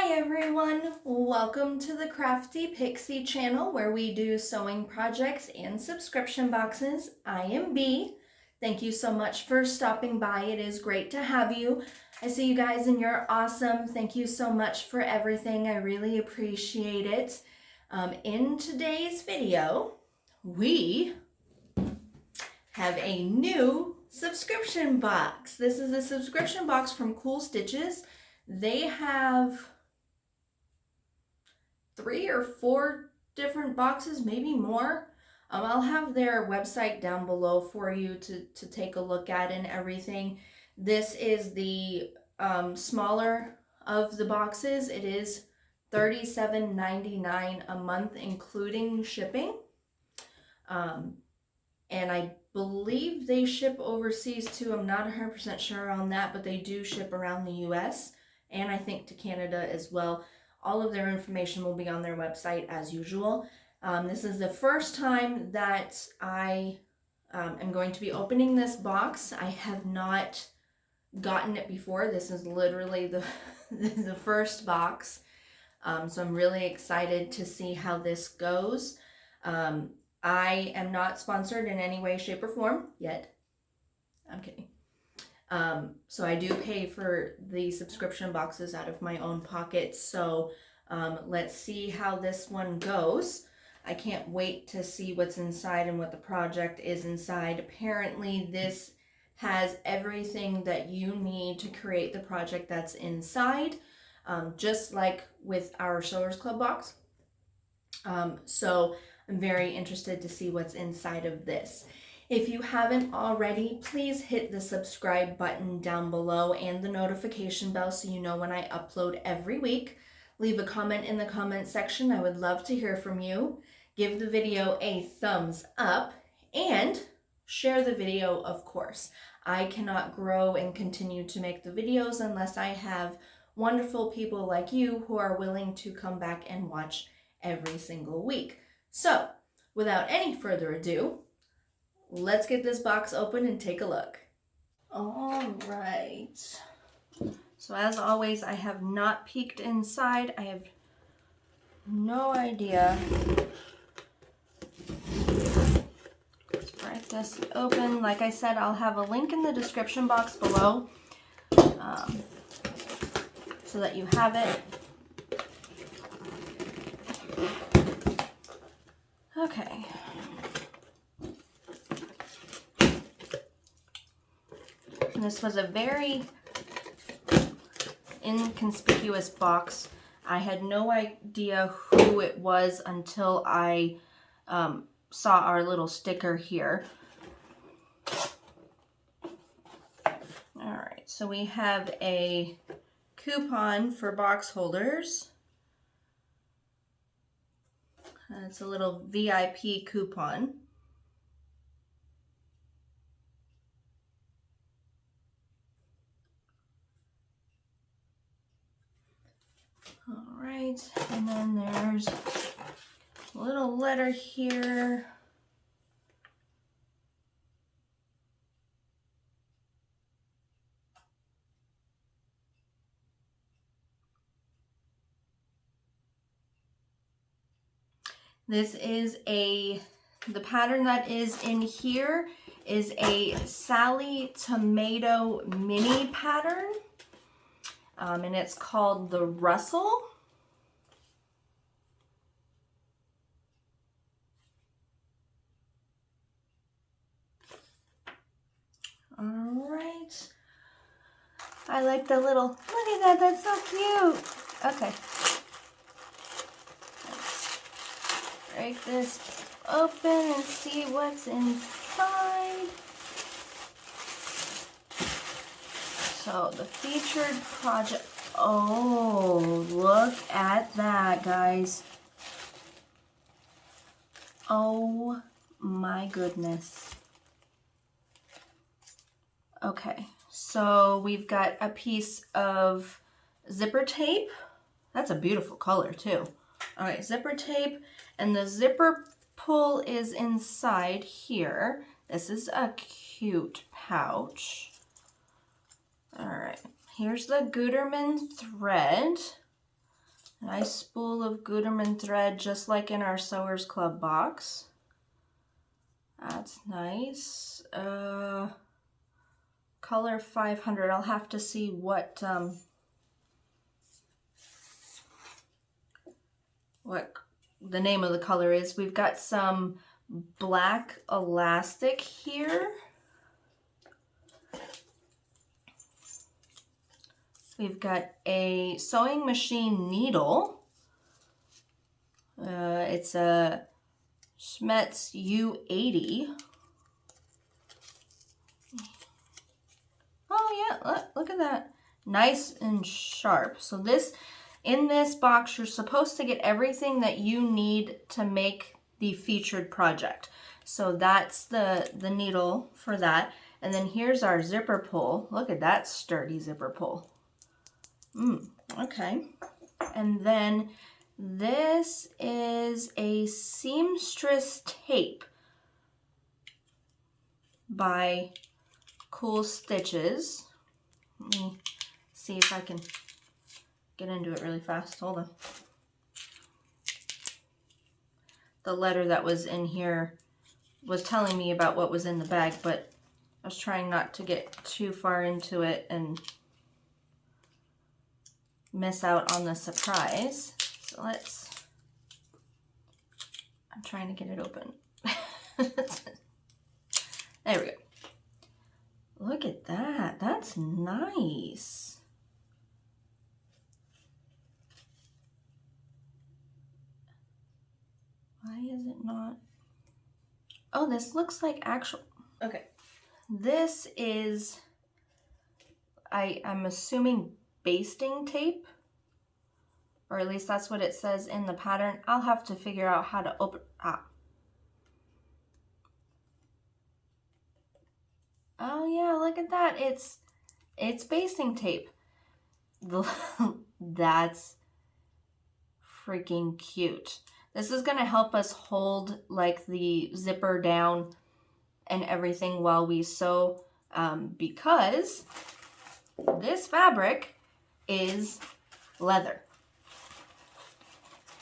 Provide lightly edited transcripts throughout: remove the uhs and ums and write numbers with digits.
Hi everyone, welcome to the Crafty Pixie channel where we do sewing projects and subscription boxes. I am Bee. Thank you so much for stopping by. It is great to have you. I see you guys and you're awesome. Thank you so much for everything. I really appreciate it. In today's video, we have a new subscription box. This is a subscription box from Cool Stitches. They have 3 or 4 different boxes, maybe more. I'll have their website down below for you to take a look at and everything. This is the smaller of the boxes. It is $37.99 a month, including shipping. And I believe they ship overseas too. I'm not 100% sure on that, but they do ship around the US and I think to Canada as well. All of their information will be on their website as usual. This is the first time that I am going to be opening this box. I have not gotten it before. This is literally the first box. So I'm really excited to see how this goes. I am not sponsored in any way, shape, or form yet. I'm kidding. So I do pay for the subscription boxes out of my own pocket. So let's see how this one goes. I can't wait to see what's inside and what the project is inside. Apparently this has everything that you need to create the project that's inside, just like with our Sewers Club box. So I'm very interested to see what's inside of this. If you haven't already, please hit the subscribe button down below and the notification bell so you know when I upload every week. Leave a comment in the comment section. I would love to hear from you. Give the video a thumbs up and share the video, of course. I cannot grow and continue to make the videos unless I have wonderful people like you who are willing to come back and watch every single week. So, without any further ado, let's get this box open and take a look. All right. So as always, I have not peeked inside. I have no idea. Let's break this open. Like I said, I'll have a link in the description box below so that you have it. Okay. This was a very inconspicuous box. I had no idea who it was until I saw our little sticker here. Alright, so we have a coupon for box holders. It's a little VIP coupon. Alright, and then there's a little letter here. This is the pattern that is in here is a Sally Tomato mini pattern. And it's called the Rustle. All right. I like the little, look at that, that's so cute. Okay. Let's break this open and see what's inside. So the featured project, oh, look at that, guys. Oh my goodness. Okay, so we've got a piece of zipper tape. That's a beautiful color too. All right, zipper tape, and the zipper pull is inside here. This is a cute pouch. All right, here's the Gutermann thread. Nice spool of Gutermann thread, just like in our Sewers Club box. That's nice. Color 500. I'll have to see what the name of the color is. We've got some black elastic here. We've got a sewing machine needle. It's a Schmetz U80. Oh yeah, look at that. Nice and sharp. So this, in this box, you're supposed to get everything that you need to make the featured project. So that's the needle for that. And then here's our zipper pull. Look at that sturdy zipper pull. Okay. And then this is a Seamstress Tape by Cool Stitches. Let me see if I can get into it really fast. Hold on. The letter that was in here was telling me about what was in the bag, but I was trying not to get too far into it and miss out on the surprise. So I'm trying to get it open. There we go. Look at that. That's nice. Why is it not? Oh, this looks like actual. Okay. This is, I'm assuming, basting tape. Or at least that's what it says in the pattern. I'll have to figure out how to open. Oh yeah, look at that. It's basting tape. That's freaking cute. This is gonna help us hold like the zipper down and everything while we sew, because this fabric is leather.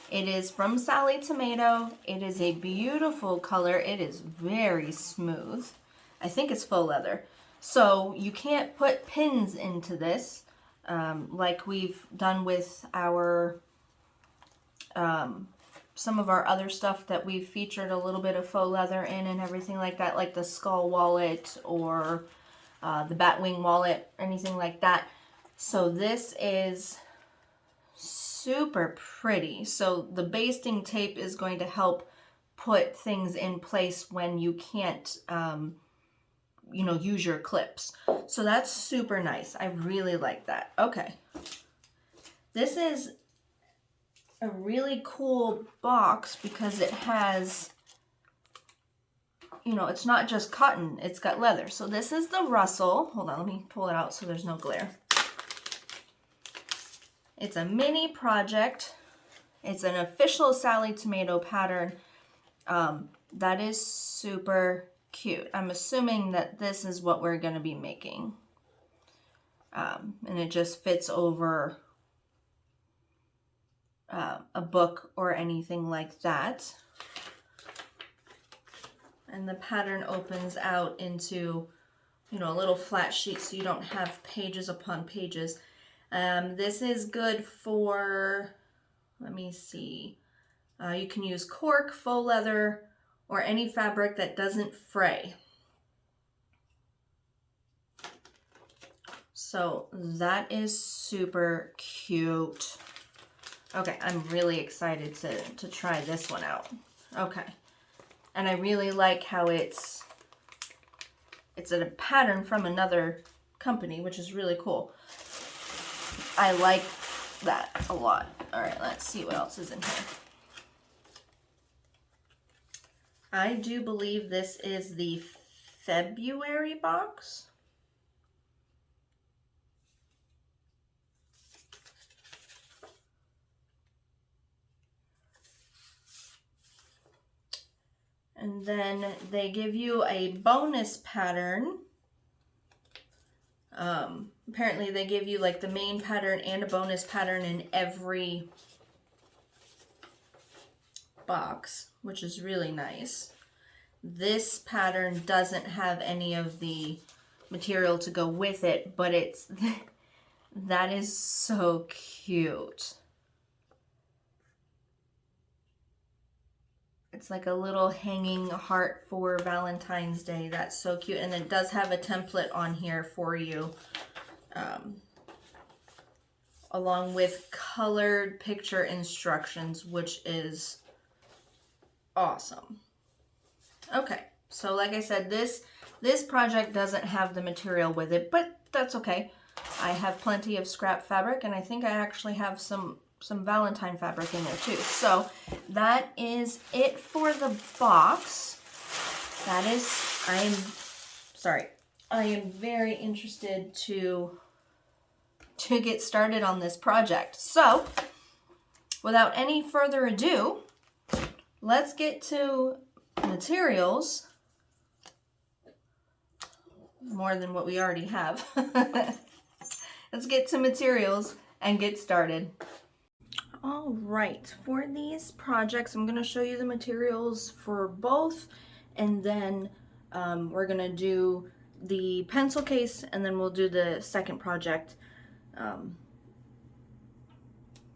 It is from Sally Tomato. It is a beautiful color. It is very smooth. I think it's faux leather. So you can't put pins into this like we've done with our some of our other stuff that we've featured a little bit of faux leather in and everything like that, like the skull wallet or the batwing wallet, anything like that. So this is super pretty. So the basting tape is going to help put things in place when you can't you know, use your clips. So that's super nice. I really like that. Okay. This is a really cool box because it has, you know, it's not just cotton, it's got leather. So this is the Russell. Hold on, let me pull it out so there's no glare. It's a mini project. It's an official Sally Tomato pattern. That is super cute. I'm assuming that this is what we're going to be making. And it just fits over a book or anything like that. And the pattern opens out into, you know, a little flat sheet so you don't have pages upon pages. This is good for, let me see, you can use cork, faux leather, or any fabric that doesn't fray. So that is super cute. Okay, I'm really excited to try this one out. Okay, and I really like how it's a pattern from another company, which is really cool. I like that a lot. All right, let's see what else is in here. I do believe this is the February box. And then they give you a bonus pattern. Apparently they give you like the main pattern and a bonus pattern in every box, which is really nice. This pattern doesn't have any of the material to go with it, but it's that is so cute. It's like a little hanging heart for Valentine's Day. That's so cute. And it does have a template on here for you, along with colored picture instructions, which is awesome. Okay, so like I said, this project doesn't have the material with it, but that's okay. I have plenty of scrap fabric, and I think I actually have some Valentine fabric in there too. So that is it for the box. That is, I am very interested to get started on this project. So without any further ado, let's get to materials. More than what we already have. Let's get to materials and get started. All right, for these projects, I'm going to show you the materials for both, and then we're going to do the pencil case, and then we'll do the second project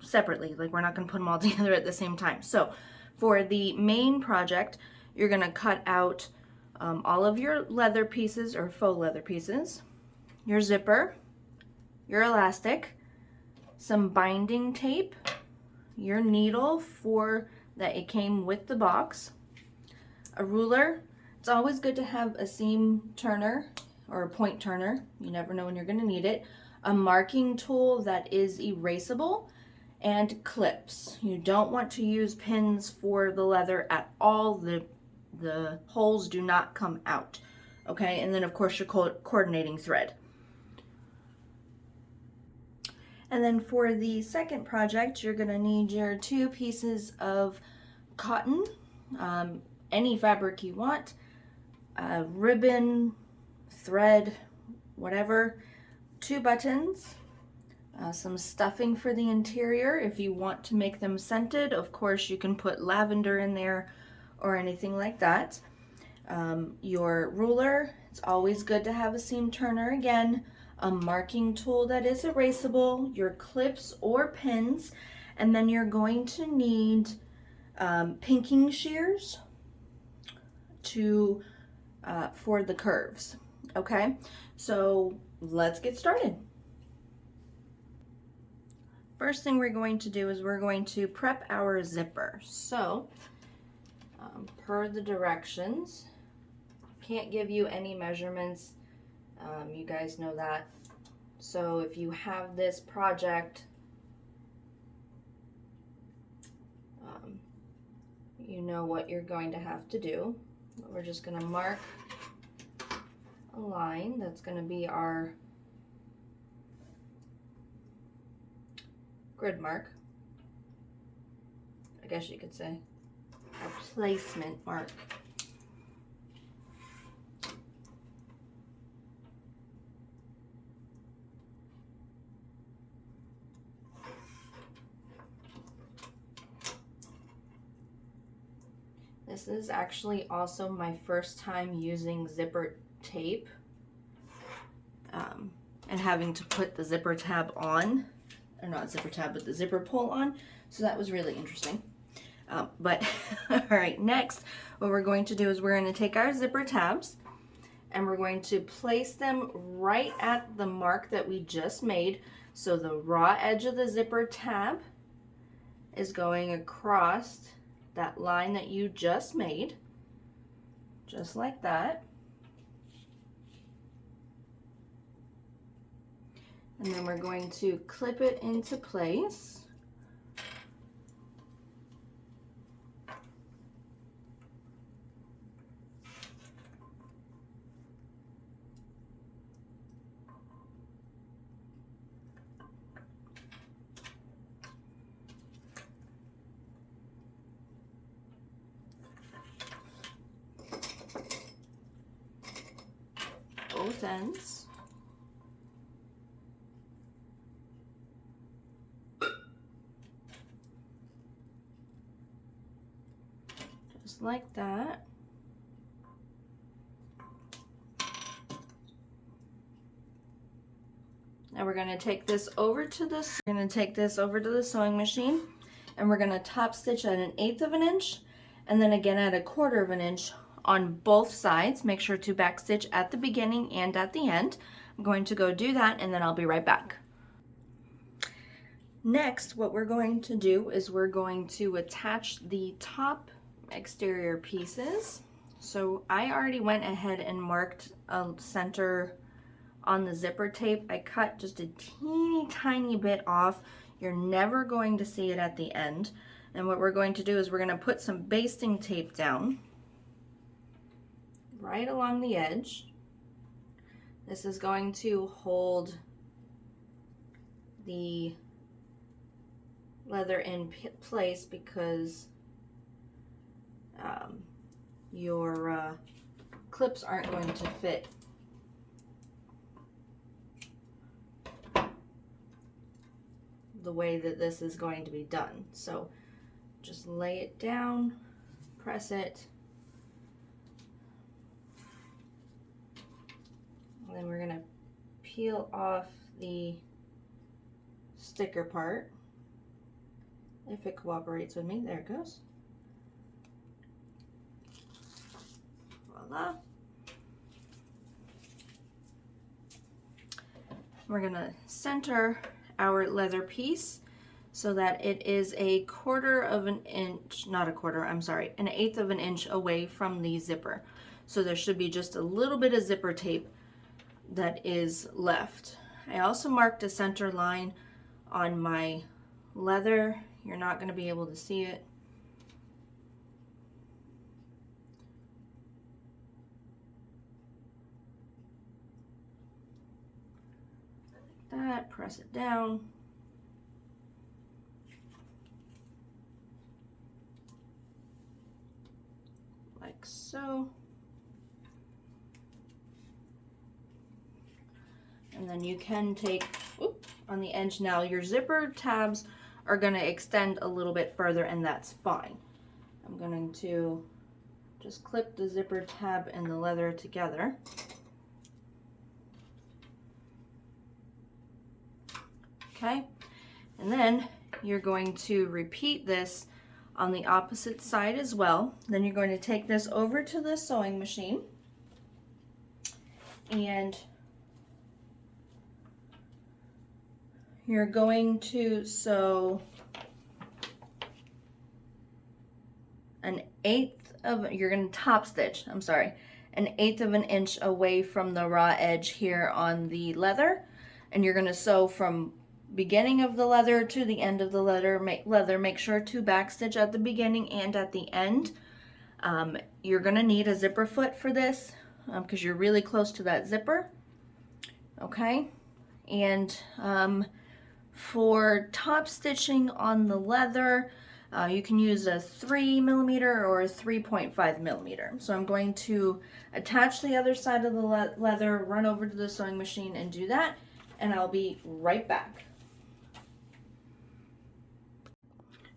separately. Like, we're not going to put them all together at the same time. So for the main project, you're going to cut out all of your leather pieces or faux leather pieces, your zipper, your elastic, some binding tape, your needle for that it came with the box, a ruler. It's always good to have a seam turner or a point turner. You never know when you're going to need it. A marking tool that is erasable, and clips. You don't want to use pins for the leather at all. The holes do not come out. Okay, and then of course your coordinating thread. And then for the second project, you're going to need your 2 pieces of cotton, any fabric you want, ribbon, thread, whatever, 2 buttons, some stuffing for the interior. If you want to make them scented, of course you can put lavender in there or anything like that. Your ruler, it's always good to have a seam turner again, a marking tool that is erasable, your clips or pins, and then you're going to need pinking shears for the curves. Okay, so let's get started. First thing we're going to do is we're going to prep our zipper. So per the directions, can't give you any measurements. You guys know that. So if you have this project, you know what you're going to have to do. We're just going to mark a line. That's going to be our grid mark, I guess you could say, our placement mark. This is actually also my first time using zipper tape and having to put the zipper tab on, or not zipper tab, but the zipper pull on. So that was really interesting. But all right, next what we're going to do is we're going to take our zipper tabs and we're going to place them right at the mark that we just made. So the raw edge of the zipper tab is going across that line that you just made, just like that. And then we're going to clip it into place. Both ends. just like that. Now we're going to take this over to the sewing machine, and we're going to top stitch at 1/8 of an inch and then again at 1/4 of an inch on both sides. Make sure to back stitch at the beginning and at the end. I'm going to go do that and then I'll be right back. Next, what we're going to do is we're going to attach the top exterior pieces. So I already went ahead and marked a center on the zipper tape. I cut just a teeny tiny bit off. You're never going to see it at the end. And what we're going to do is we're going to put some basting tape down right along the edge. This is going to hold the leather in place because your clips aren't going to fit the way that this is going to be done. So just lay it down, press it, and then we're going to peel off the sticker part. If it cooperates with me, there it goes. Voila. We're going to center our leather piece so that it is 1/4 of an inch, not a quarter, I'm sorry, 1/8 of an inch away from the zipper. So there should be just a little bit of zipper tape that is left. I also marked a center line on my leather. You're not going to be able to see it. Like that, press it down. Like so. And then you can take, on the edge now, your zipper tabs are going to extend a little bit further, and that's fine. I'm going to just clip the zipper tab and the leather together. Okay, and then you're going to repeat this on the opposite side as well. Then you're going to take this over to the sewing machine and you're going to sew you're going to top stitch, 1/8 of an inch away from the raw edge here on the leather. And you're going to sew from beginning of the leather to the end of the leather. Make sure to backstitch at the beginning and at the end. You're going to need a zipper foot for this because you're really close to that zipper. Okay, and for top stitching on the leather, you can use a 3mm or a 3.5mm. So I'm going to attach the other side of the leather, run over to the sewing machine and do that, and I'll be right back.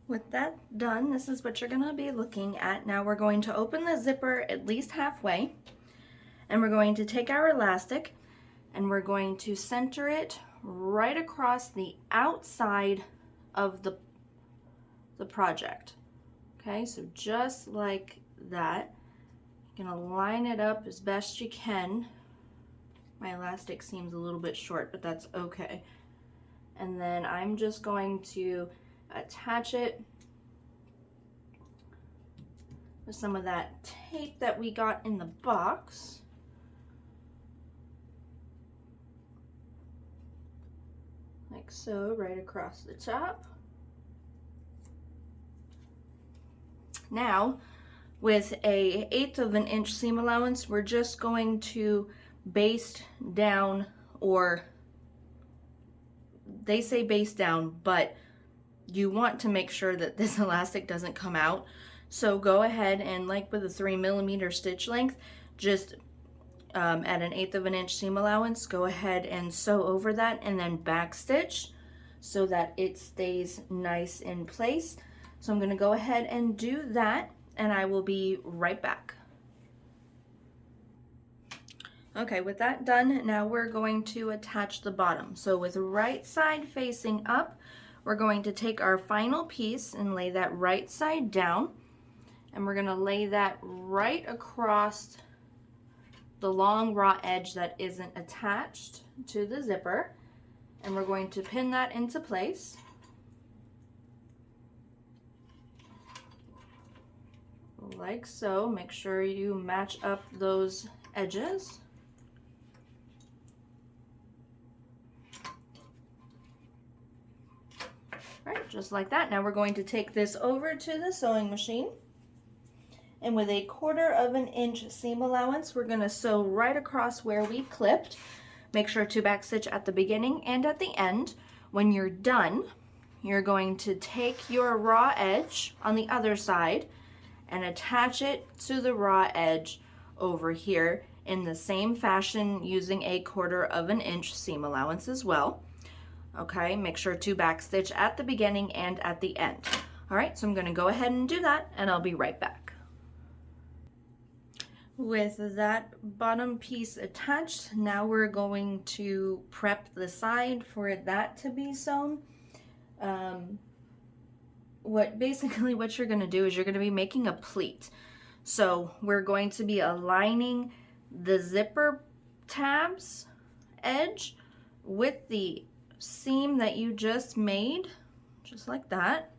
With that done, this is what you're going to be looking at. Now we're going to open the zipper at least halfway, and we're going to take our elastic and we're going to center it right across the outside of the project. Okay, so just like that. You're going to line it up as best you can. My elastic seems a little bit short, but that's okay. And then I'm just going to attach it with some of that tape that we got in the box. Like so, right across the top. Now, with a 1/8 of an inch seam allowance, we're just going to baste down, or they say baste down, but you want to make sure that this elastic doesn't come out. So go ahead and, like with a 3mm stitch length, just at 1/8 of an inch seam allowance, go ahead and sew over that and then back stitch so that it stays nice in place. So I'm going to go ahead and do that, and I will be right back. Okay, with that done, now we're going to attach the bottom. So with right side facing up, we're going to take our final piece and lay that right side down, and we're going to lay that right across the long raw edge that isn't attached to the zipper, and we're going to pin that into place. Like so. Make sure you match up those edges. Right, just like that. Now we're going to take this over to the sewing machine, and with 1/4 inch seam allowance, we're going to sew right across where we clipped. Make sure to backstitch at the beginning and at the end. When you're done, you're going to take your raw edge on the other side and attach it to the raw edge over here in the same fashion, using 1/4 inch seam allowance as well. Okay, make sure to backstitch at the beginning and at the end. All right, so I'm going to go ahead and do that, and I'll be right back. With that bottom piece attached, now we're going to prep the side for that to be sewn. What you're going to do is you're going to be making a pleat. So we're going to be aligning the zipper tabs edge with the seam that you just made, just like that.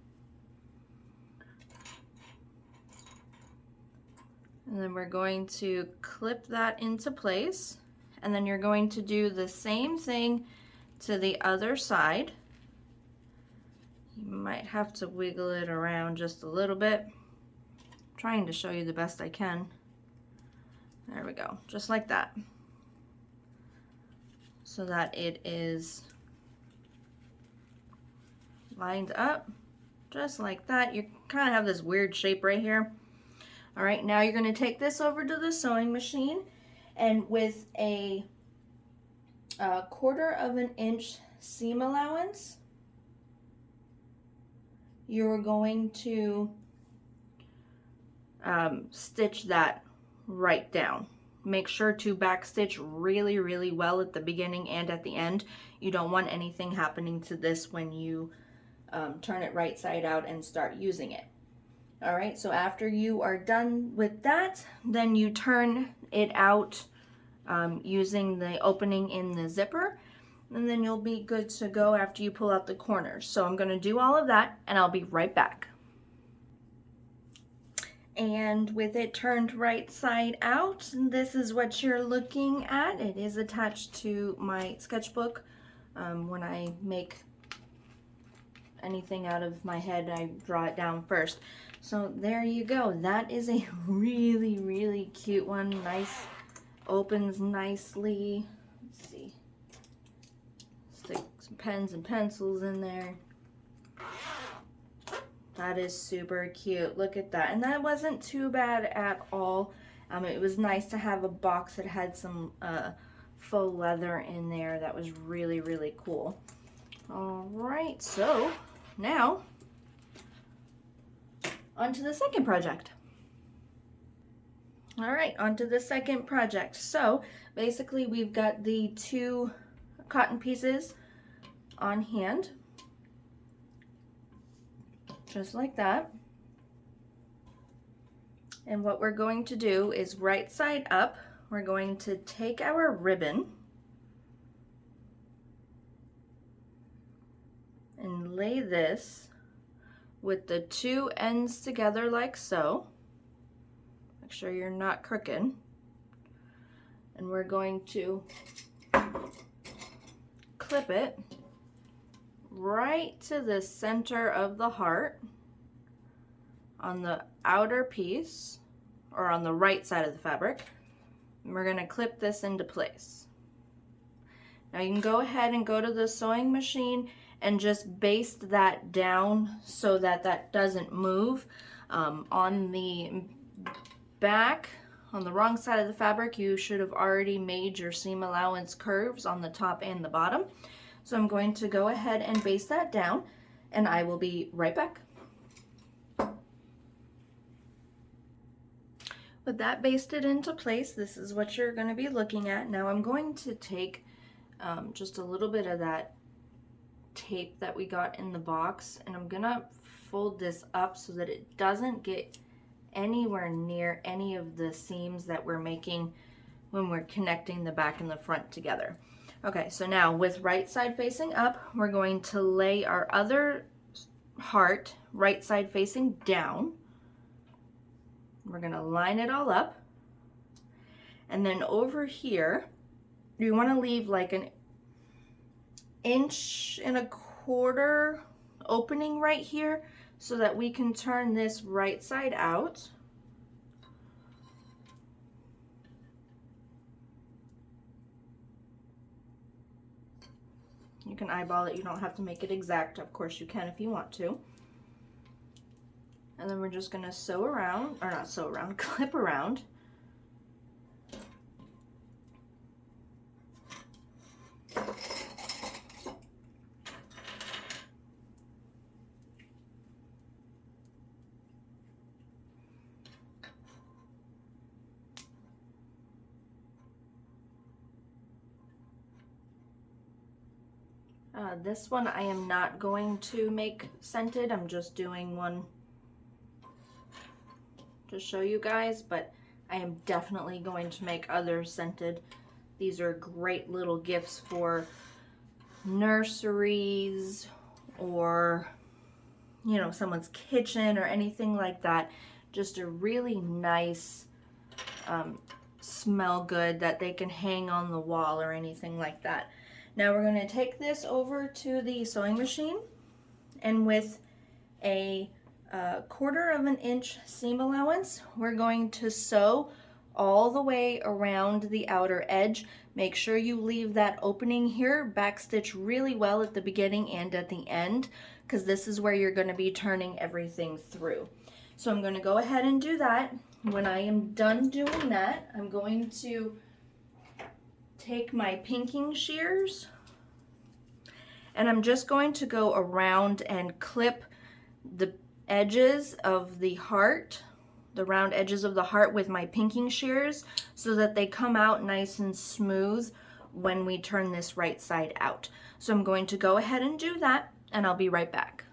And then we're going to clip that into place, and then you're going to do the same thing to the other side. You might have to wiggle it around just a little bit. I'm trying to show you the best I can. There we go, just like that. So that it is lined up, just like that. You kind of have this weird shape right here. All right, now you're going to take this over to the sewing machine, and with a 1/4 inch seam allowance, you're going to stitch that right down. Make sure to backstitch really, really well at the beginning and at the end. You don't want anything happening to this when you turn it right side out and start using it. All right, so after you are done with that, then you turn it out using the opening in the zipper, and then you'll be good to go after you pull out the corners. So I'm going to do all of that, and I'll be right back. And with it turned right side out, this is what you're looking at. It is attached to my sketchbook. When I make anything out of my head, I draw it down first. So there you go. That is a really, really cute one. Nice, opens nicely. Let's see. Stick some pens and pencils in there. That is super cute. Look at that. And that wasn't too bad at all. It was nice to have a box that had some faux leather in there. That was really, really cool. All right, so now on to the second project. All right, on to the second project. So basically we've got the 2 cotton pieces on hand, just like that. And what we're going to do is right side up, we're going to take our ribbon and lay this with the 2 ends together like so. Make sure you're not crooked. And we're going to clip it right to the center of the heart on the outer piece, or on the right side of the fabric. And we're going to clip this into place. Now you can go ahead and go to the sewing machine and just baste that down so that that doesn't move. On the back, on the wrong side of the fabric, you should have already made your seam allowance curves on the top and the bottom. So I'm going to go ahead and baste that down, and I will be right back. With that basted into place, this is what you're going to be looking at. Now I'm going to take just a little bit of that tape that we got in the box, and I'm gonna fold this up so that it doesn't get anywhere near any of the seams that we're making when we're connecting the back and the front together. Okay, so now with right side facing up, we're going to lay our other heart right side facing down. We're gonna line it all up, and then over here you want to leave like an 1.25 inch opening right here so that we can turn this right side out. You can eyeball it, you don't have to make it exact. Of course you can if you want to. And then we're just gonna sew around, or not sew around, clip around. This one I am not going to make scented. I'm just doing one to show you guys, but I am definitely going to make others scented. These are great little gifts for nurseries or, you know, someone's kitchen or anything like that. Just a really nice smell good that they can hang on the wall or anything like that. Now we're going to take this over to the sewing machine, and with a 1/4 inch seam allowance, we're going to sew all the way around the outer edge. Make sure you leave that opening here, backstitch really well at the beginning and at the end, because this is where you're going to be turning everything through. So I'm going to go ahead and do that. When I am done doing that, I'm going to take my pinking shears, and I'm just going to go around and clip the edges of the heart, the round edges of the heart with my pinking shears so that they come out nice and smooth when we turn this right side out. So I'm going to go ahead and do that, and I'll be right back.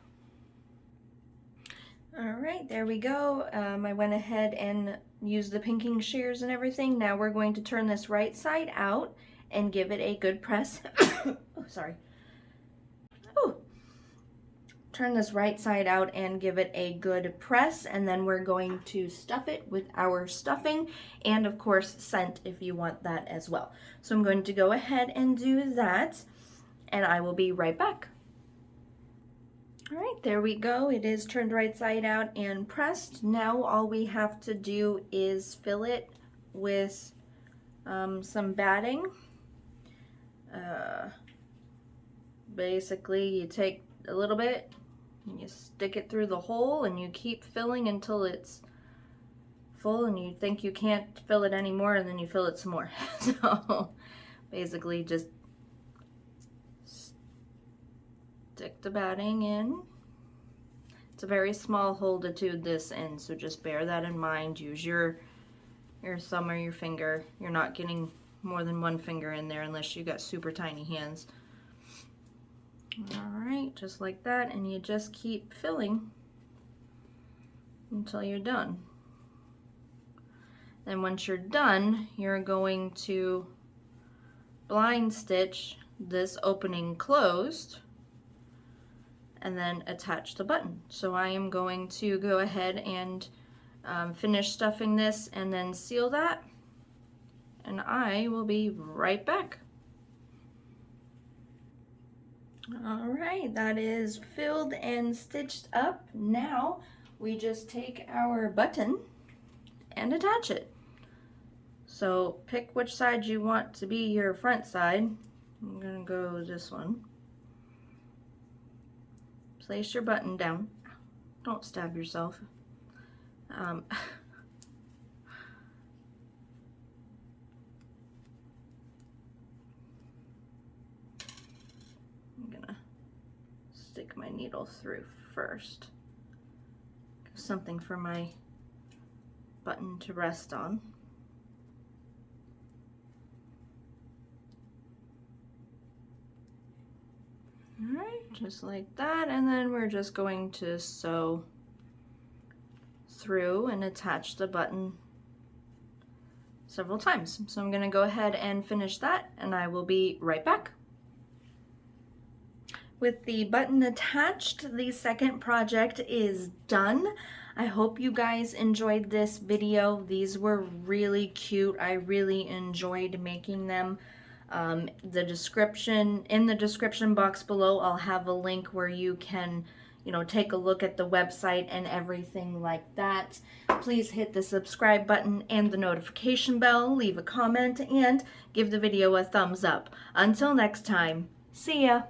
All right, there we go. I went ahead and used the pinking shears and everything. Now we're going to turn this right side out and give it a good press. Oh, sorry. Oh. Turn this right side out and give it a good press, and then we're going to stuff it with our stuffing, and of course scent if you want that as well. So I'm going to go ahead and do that, and I will be right back. All right, there we go. It is turned right side out and pressed. Now all we have to do is fill it with some batting. Basically, you take a little bit and you stick it through the hole, and you keep filling until it's full and you think you can't fill it anymore, and then you fill it some more. So basically just stick the batting in. It's a very small hole to do this in, so just bear that in mind. Use your thumb or your finger. You're not getting more than one finger in there unless you got super tiny hands. All right, just like that, and you just keep filling until you're done. Then once you're done, you're going to blind stitch this opening closed and then attach the button. So I am going to go ahead and finish stuffing this and then seal that, and I will be right back. All right, that is filled and stitched up. Now we just take our button and attach it. So pick which side you want to be your front side. I'm gonna go this one. Place your button down. Don't stab yourself. I'm gonna stick my needle through first. Something for my button to rest on. Alright, just like that, and then we're just going to sew through and attach the button several times. So I'm going to go ahead and finish that, and I will be right back. With the button attached, the second project is done. I hope you guys enjoyed this video. These were really cute. I really enjoyed making them. In the description box below, I'll have a link where you can, take a look at the website and everything like that. Please hit the subscribe button and the notification bell, leave a comment, and give the video a thumbs up. Until next time, see ya!